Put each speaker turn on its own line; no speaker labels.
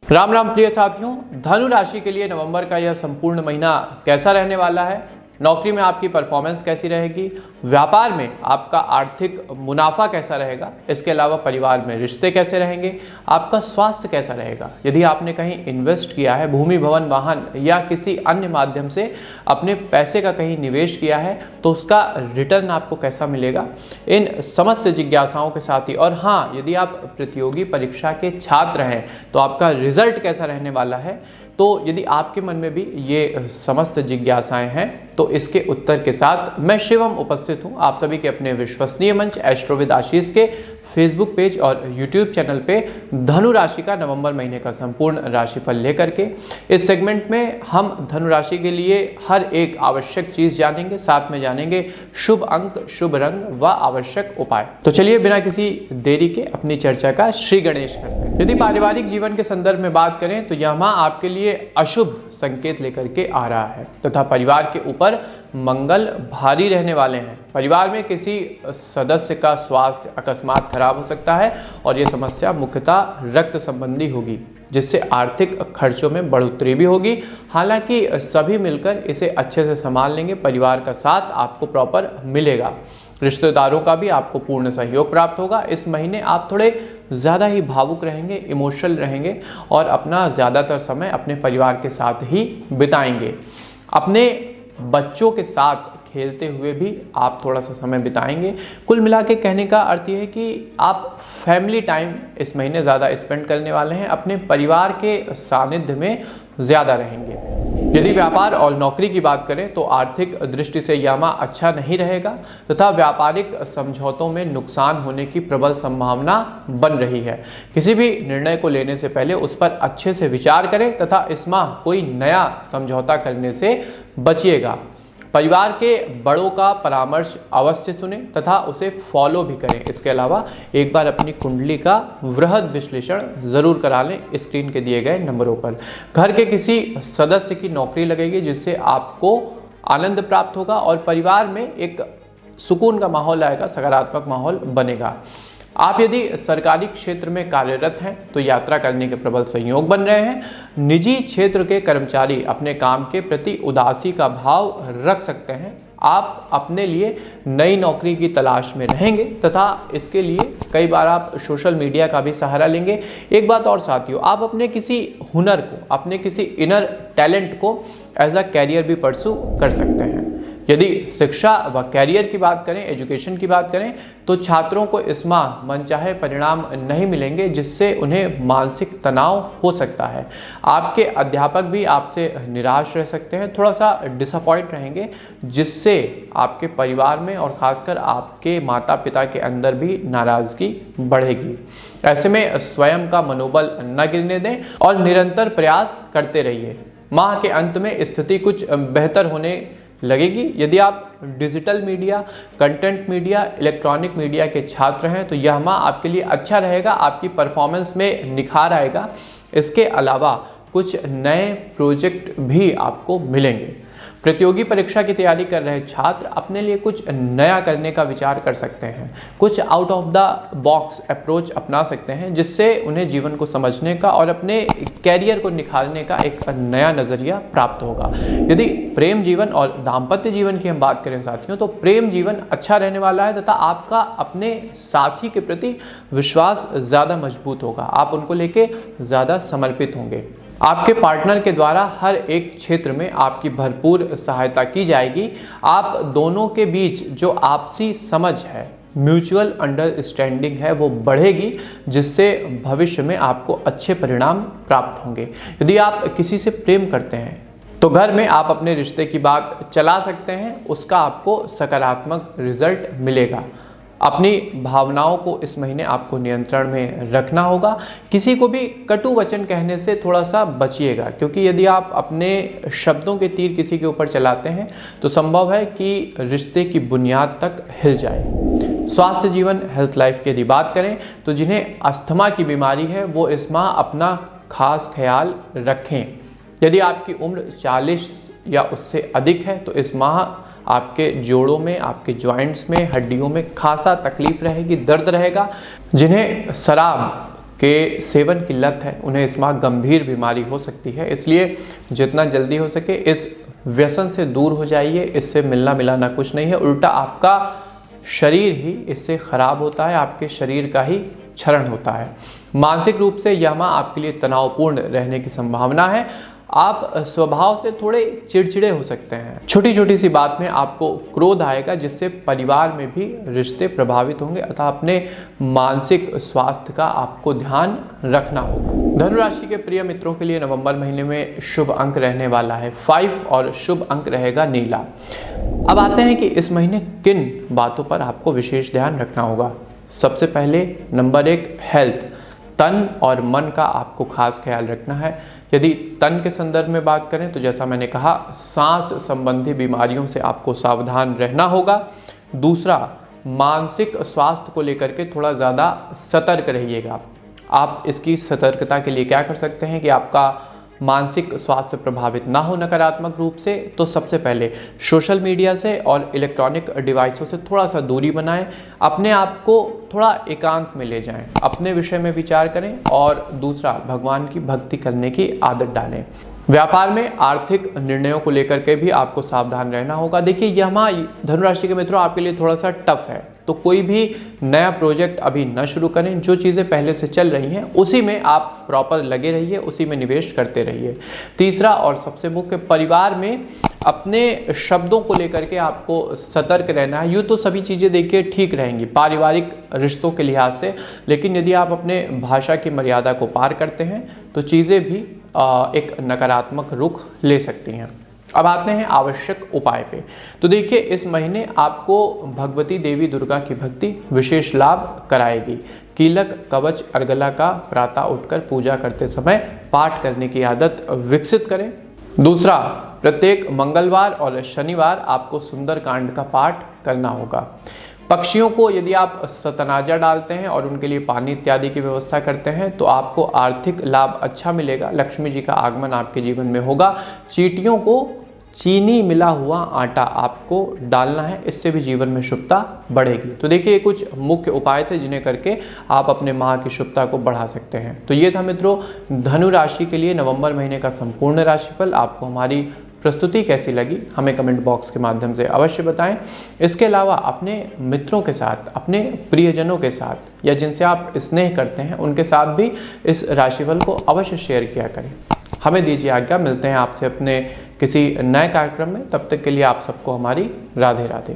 राम राम प्रिय साथियों, धनु राशि के लिए नवंबर का यह संपूर्ण महीना कैसा रहने वाला है। नौकरी में आपकी परफॉर्मेंस कैसी रहेगी, व्यापार में आपका आर्थिक मुनाफा कैसा रहेगा, इसके अलावा परिवार में रिश्ते कैसे रहेंगे, आपका स्वास्थ्य कैसा रहेगा। यदि आपने कहीं इन्वेस्ट किया है, भूमि भवन वाहन या किसी अन्य माध्यम से अपने पैसे का कहीं निवेश किया है, तो उसका रिटर्न आपको कैसा मिलेगा। इन समस्त जिज्ञासाओं के साथ ही, और हाँ, यदि आप प्रतियोगी परीक्षा के छात्र हैं तो आपका रिजल्ट कैसा रहने वाला है। तो यदि आपके मन में भी ये समस्त जिज्ञासाएं हैं तो इसके उत्तर के साथ मैं शिवम उपस्थित हूं आप सभी के अपने विश्वसनीय मंच एस्ट्रोविद आशीष के फेसबुक पेज और यूट्यूब चैनल पे धनु राशि का नवंबर महीने का संपूर्ण राशिफल लेकर के। इस सेगमेंट में हम धनु राशि के लिए हर एक आवश्यक चीज जानेंगे, साथ में जानेंगे शुभ अंक, शुभ रंग व आवश्यक उपाय। तो चलिए बिना किसी देरी के अपनी चर्चा का श्री गणेश करते हैं। यदि पारिवारिक जीवन के संदर्भ में बात करें तो यह माह आपके लिए अशुभ संकेत लेकर के आ रहा है तथा परिवार के ऊपर मंगल भारी रहने वाले हैं। परिवार में किसी सदस्य का स्वास्थ्य अकस्मात खराब हो सकता है और यह समस्या मुख्यतः रक्त संबंधी होगी, जिससे आर्थिक खर्चों में बढ़ोतरी भी होगी। हालांकि सभी मिलकर इसे अच्छे से संभाल लेंगे। परिवार का साथ आपको प्रॉपर मिलेगा। रिश्तेदारों का भी आपको पूर्ण सहयोग प्राप्त होगा। इस महीने आप थोड़े ज़्यादा ही भावुक रहेंगे, इमोशनल रहेंगे और अपना ज़्यादातर समय अपने परिवार के साथ ही बिताएंगे। अपने बच्चों के साथ खेलते हुए भी आप थोड़ा सा समय बिताएंगे। कुल मिला के कहने का अर्थ यह है कि आप फैमिली टाइम इस महीने ज़्यादा स्पेंड करने वाले हैं, अपने परिवार के सानिध्य में ज़्यादा रहेंगे। यदि व्यापार और नौकरी की बात करें तो आर्थिक दृष्टि से यह माह अच्छा नहीं रहेगा तथा व्यापारिक समझौतों में नुकसान होने की प्रबल संभावना बन रही है। किसी भी निर्णय को लेने से पहले उस पर अच्छे से विचार करें तथा इस माह कोई नया समझौता करने से बचिएगा। परिवार के बड़ों का परामर्श अवश्य सुनें तथा उसे फॉलो भी करें। इसके अलावा एक बार अपनी कुंडली का वृहद विश्लेषण जरूर करा लें स्क्रीन के दिए गए नंबरों पर। घर के किसी सदस्य की नौकरी लगेगी जिससे आपको आनंद प्राप्त होगा और परिवार में एक सुकून का माहौल आएगा, सकारात्मक माहौल बनेगा। आप यदि सरकारी क्षेत्र में कार्यरत हैं तो यात्रा करने के प्रबल संयोग बन रहे हैं। निजी क्षेत्र के कर्मचारी अपने काम के प्रति उदासी का भाव रख सकते हैं। आप अपने लिए नई नौकरी की तलाश में रहेंगे तथा इसके लिए कई बार आप सोशल मीडिया का भी सहारा लेंगे। एक बात और साथियों, आप अपने किसी हुनर को, अपने किसी इनर टैलेंट को एज अ कैरियर भी परस्यू कर सकते हैं। यदि शिक्षा व कैरियर की बात करें, एजुकेशन की बात करें, तो छात्रों को इस माह मनचाहे परिणाम नहीं मिलेंगे, जिससे उन्हें मानसिक तनाव हो सकता है। आपके अध्यापक भी आपसे निराश रह सकते हैं, थोड़ा सा डिसअपॉइंट रहेंगे, जिससे आपके परिवार में और खासकर आपके माता पिता के अंदर भी नाराजगी बढ़ेगी। ऐसे में स्वयं का मनोबल न गिरने दें और निरंतर प्रयास करते रहिए। माह के अंत में स्थिति कुछ बेहतर होने लगेगी। यदि आप digital media, content media, electronic media के छात्र हैं तो यह माह आपके लिए अच्छा रहेगा। आपकी परफॉर्मेंस में निखार आएगा। इसके अलावा कुछ नए प्रोजेक्ट भी आपको मिलेंगे। प्रतियोगी परीक्षा की तैयारी कर रहे छात्र अपने लिए कुछ नया करने का विचार कर सकते हैं। कुछ out of the box approach अपना सकते हैं, जिससे उन्हें जीवन को समझने का और अपने कैरियर को निखारने का एक नया नज़रिया प्राप्त होगा। यदि प्रेम जीवन और दाम्पत्य जीवन की हम बात करें साथियों, तो प्रेम जीवन अच्छा रहने वाला है तथा आपका अपने साथी के प्रति विश्वास ज़्यादा मजबूत होगा। आप उनको लेके ज़्यादा समर्पित होंगे। आपके पार्टनर के द्वारा हर एक क्षेत्र में आपकी भरपूर सहायता की जाएगी। आप दोनों के बीच जो आपसी समझ है, म्यूचुअल अंडरस्टैंडिंग है, वो बढ़ेगी, जिससे भविष्य में आपको अच्छे परिणाम प्राप्त होंगे। यदि आप किसी से प्रेम करते हैं तो घर में आप अपने रिश्ते की बात चला सकते हैं, उसका आपको सकारात्मक रिजल्ट मिलेगा। अपनी भावनाओं को इस महीने आपको नियंत्रण में रखना होगा। किसी को भी कटु वचन कहने से थोड़ा सा बचिएगा, क्योंकि यदि आप अपने शब्दों के तीर किसी के ऊपर चलाते हैं तो संभव है कि रिश्ते की बुनियाद तक हिल जाए। स्वास्थ्य जीवन, हेल्थ लाइफ की यदि बात करें तो जिन्हें अस्थमा की बीमारी है वो इस माह अपना खास ख्याल रखें। यदि आपकी उम्र 40 या उससे अधिक है तो इस माह आपके जोड़ों में, आपके जॉइंट्स में, हड्डियों में खासा तकलीफ रहेगी, दर्द रहेगा। जिन्हें शराब, के सेवन की लत है, उन्हें इस माह गंभीर बीमारी हो सकती है। इसलिए जितना जल्दी हो सके इस व्यसन से दूर हो जाइए। इससे मिलना मिलाना कुछ नहीं है, उल्टा आपका शरीर ही इससे खराब होता है, आपके शरीर का ही क्षरण होता है। मानसिक रूप से यह माह आपके लिए तनावपूर्ण रहने की संभावना है। आप स्वभाव से थोड़े चिड़चिड़े हो सकते हैं। छोटी छोटी सी बात में आपको क्रोध आएगा, जिससे परिवार में भी रिश्ते प्रभावित होंगे। अतः अपने मानसिक स्वास्थ्य का आपको ध्यान रखना होगा। धनु राशि के प्रिय मित्रों के लिए नवंबर महीने में शुभ अंक रहने वाला है 5 और शुभ अंक रहेगा नीला। अब आते हैं कि इस महीने किन बातों पर आपको विशेष ध्यान रखना होगा। सबसे पहले नंबर 1 हेल्थ, तन और मन का आपको खास ख्याल रखना है। यदि तन के संदर्भ में बात करें तो जैसा मैंने कहा, सांस संबंधी बीमारियों से आपको सावधान रहना होगा। दूसरा, मानसिक स्वास्थ्य को लेकर के थोड़ा ज़्यादा सतर्क रहिएगा। आप इसकी सतर्कता के लिए क्या कर सकते हैं कि आपका मानसिक स्वास्थ्य प्रभावित ना हो नकारात्मक रूप से, तो सबसे पहले सोशल मीडिया से और इलेक्ट्रॉनिक डिवाइसों से थोड़ा सा दूरी बनाएं। अपने आप को थोड़ा एकांत में ले जाएं, अपने विषय में विचार करें और दूसरा, भगवान की भक्ति करने की आदत डालें। व्यापार में आर्थिक निर्णयों को लेकर के भी आपको सावधान रहना होगा। देखिए, यह माह धनु राशि के मित्रों आपके लिए थोड़ा सा टफ है, तो कोई भी नया प्रोजेक्ट अभी न शुरू करें। जो चीज़ें पहले से चल रही हैं उसी में आप प्रॉपर लगे रहिए, उसी में निवेश करते रहिए। तीसरा और सबसे मुख्य, परिवार में अपने शब्दों को लेकर के आपको सतर्क रहना है। यूँ तो सभी चीज़ें देखिए ठीक रहेंगी पारिवारिक रिश्तों के लिहाज से, लेकिन यदि आप अपने भाषा की मर्यादा को पार करते हैं तो चीज़ें भी एक नकारात्मक रुख ले सकती हैं। अब आते हैं आवश्यक उपाय पे। तो देखिए, इस महीने आपको भगवती देवी दुर्गा की भक्ति विशेष लाभ कराएगी। कीलक, कवच, अर्गला का प्रातः उठकर पूजा करते समय पाठ करने की आदत विकसित करें। दूसरा, प्रत्येक मंगलवार और शनिवार आपको सुंदरकांड का पाठ करना होगा। पक्षियों को यदि आप सतनाजा डालते हैं और उनके लिए पानी इत्यादि की व्यवस्था करते हैं तो आपको आर्थिक लाभ अच्छा मिलेगा। लक्ष्मी जी का आगमन आपके जीवन में होगा। चींटियों को चीनी मिला हुआ आटा आपको डालना है, इससे भी जीवन में शुभता बढ़ेगी। तो देखिए, ये कुछ मुख्य उपाय थे जिन्हें करके आप अपने माह की शुभता को बढ़ा सकते हैं। तो ये था मित्रों धनु राशि के लिए नवंबर महीने का संपूर्ण राशिफल। आपको हमारी प्रस्तुति कैसी लगी हमें कमेंट बॉक्स के माध्यम से अवश्य बताएं। इसके अलावा अपने मित्रों के साथ, अपने प्रियजनों के साथ या जिनसे आप स्नेह करते हैं उनके साथ भी इस राशिफल को अवश्य शेयर किया करें। हमें दीजिए आज्ञा, मिलते हैं आपसे अपने किसी नए कार्यक्रम में। तब तक के लिए आप सबको हमारी राधे राधे।